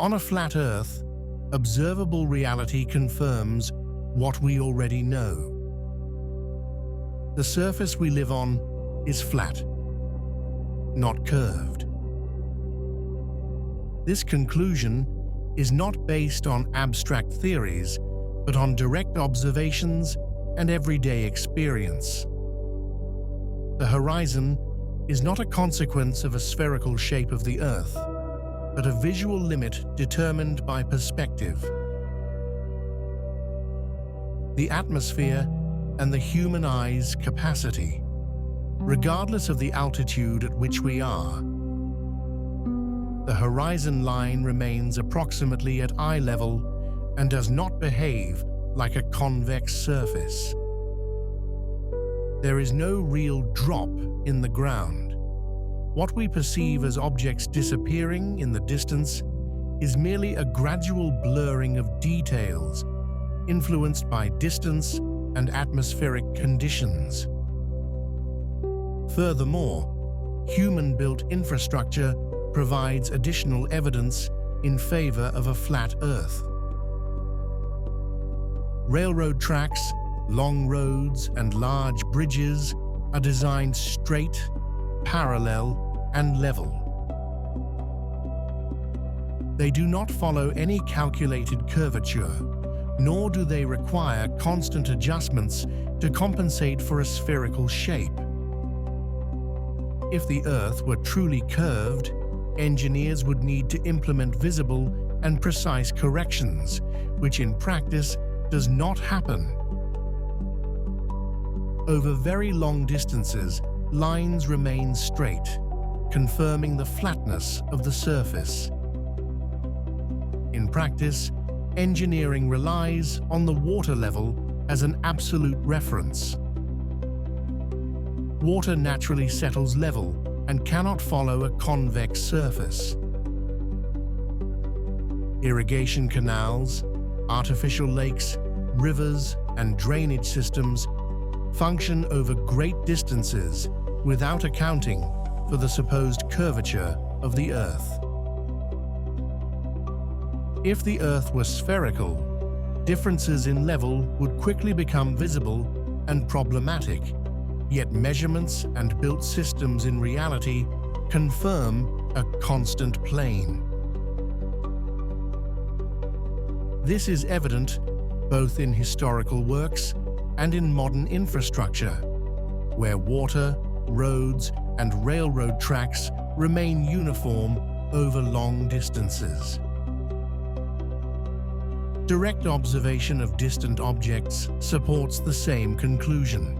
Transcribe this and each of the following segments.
On a flat Earth, observable reality confirms what we already know. The surface we live on is flat, not curved. This conclusion is not based on abstract theories, but on direct observations and everyday experience. The horizon is not a consequence of a spherical shape of the Earth, but a visual limit determined by perspective. The atmosphere and the human eye's capacity, regardless of the altitude at which we are. The horizon line remains approximately at eye level and does not behave like a convex surface. There is no real drop in the ground. What we perceive as objects disappearing in the distance is merely a gradual blurring of details influenced by distance and atmospheric conditions. Furthermore, human-built infrastructure provides additional evidence in favor of a flat Earth. Railroad tracks, long roads, and large bridges are designed straight, parallel, and level. They do not follow any calculated curvature, nor do they require constant adjustments to compensate for a spherical shape. If the Earth were truly curved, engineers would need to implement visible and precise corrections, which in practice does not happen. Over very long distances, lines remain straight, confirming the flatness of the surface. In practice, engineering relies on the water level as an absolute reference. Water naturally settles level and cannot follow a convex surface. Irrigation canals, artificial lakes, rivers, and drainage systems function over great distances without accounting for the supposed curvature of the Earth. If the Earth were spherical, differences in level would quickly become visible and problematic, yet measurements and built systems in reality confirm a constant plane. This is evident both in historical works and in modern infrastructure, where water, roads, and railroad tracks remain uniform over long distances. Direct observation of distant objects supports the same conclusion.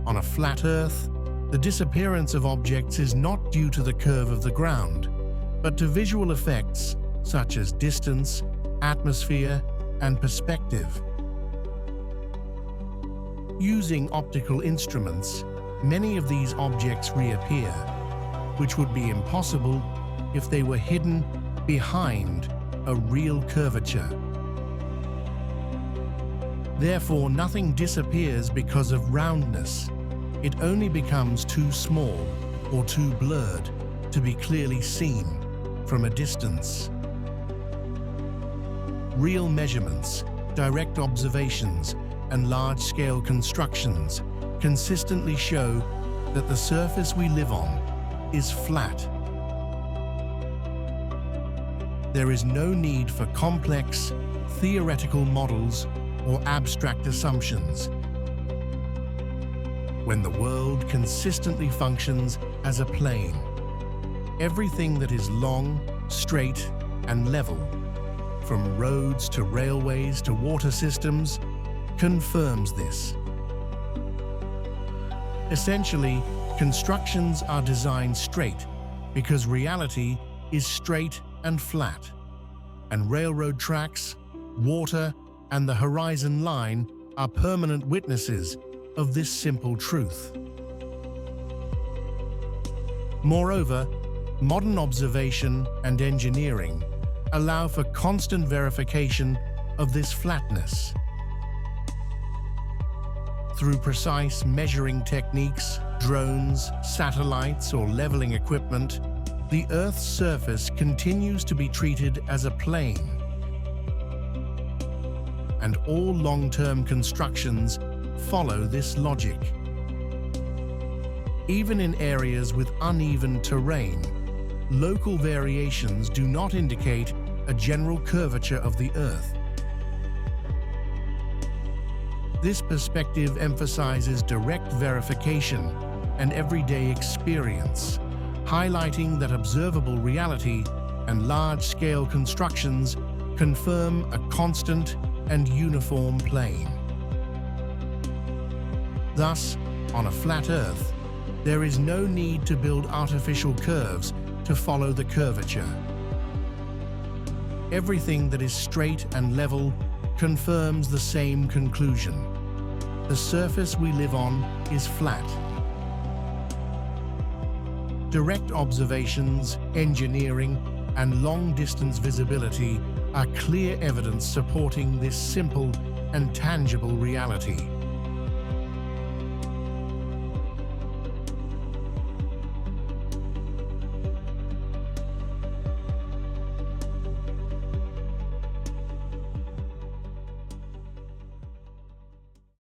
On a flat Earth, the disappearance of objects is not due to the curve of the ground, but to visual effects such as distance, atmosphere, and perspective. Using optical instruments, many of these objects reappear, which would be impossible if they were hidden behind a real curvature. Therefore, nothing disappears because of roundness. It only becomes too small or too blurred to be clearly seen from a distance. Real measurements, direct observations, and large-scale constructions consistently show that the surface we live on is flat. There is no need for complex, theoretical models or abstract assumptions when the world consistently functions as a plane. Everything that is long, straight, and level, from roads to railways to water systems, confirms this. Essentially, constructions are designed straight because reality is straight and flat, and railroad tracks, water, and the horizon line are permanent witnesses of this simple truth. Moreover, modern observation and engineering allow for constant verification of this flatness. Through precise measuring techniques, drones, satellites, or leveling equipment, The Earth's surface continues to be treated as a plane, and all long-term constructions follow this logic. Even in areas with uneven terrain, local variations do not indicate a general curvature of the Earth. This perspective emphasizes direct verification and everyday experience, highlighting that observable reality and large-scale constructions confirm a constant and uniform plane. Thus, on a flat Earth, there is no need to build artificial curves to follow the curvature. Everything that is straight and level confirms the same conclusion. The surface we live on is flat. Direct observations, engineering, and long-distance visibility are clear evidence supporting this simple and tangible reality.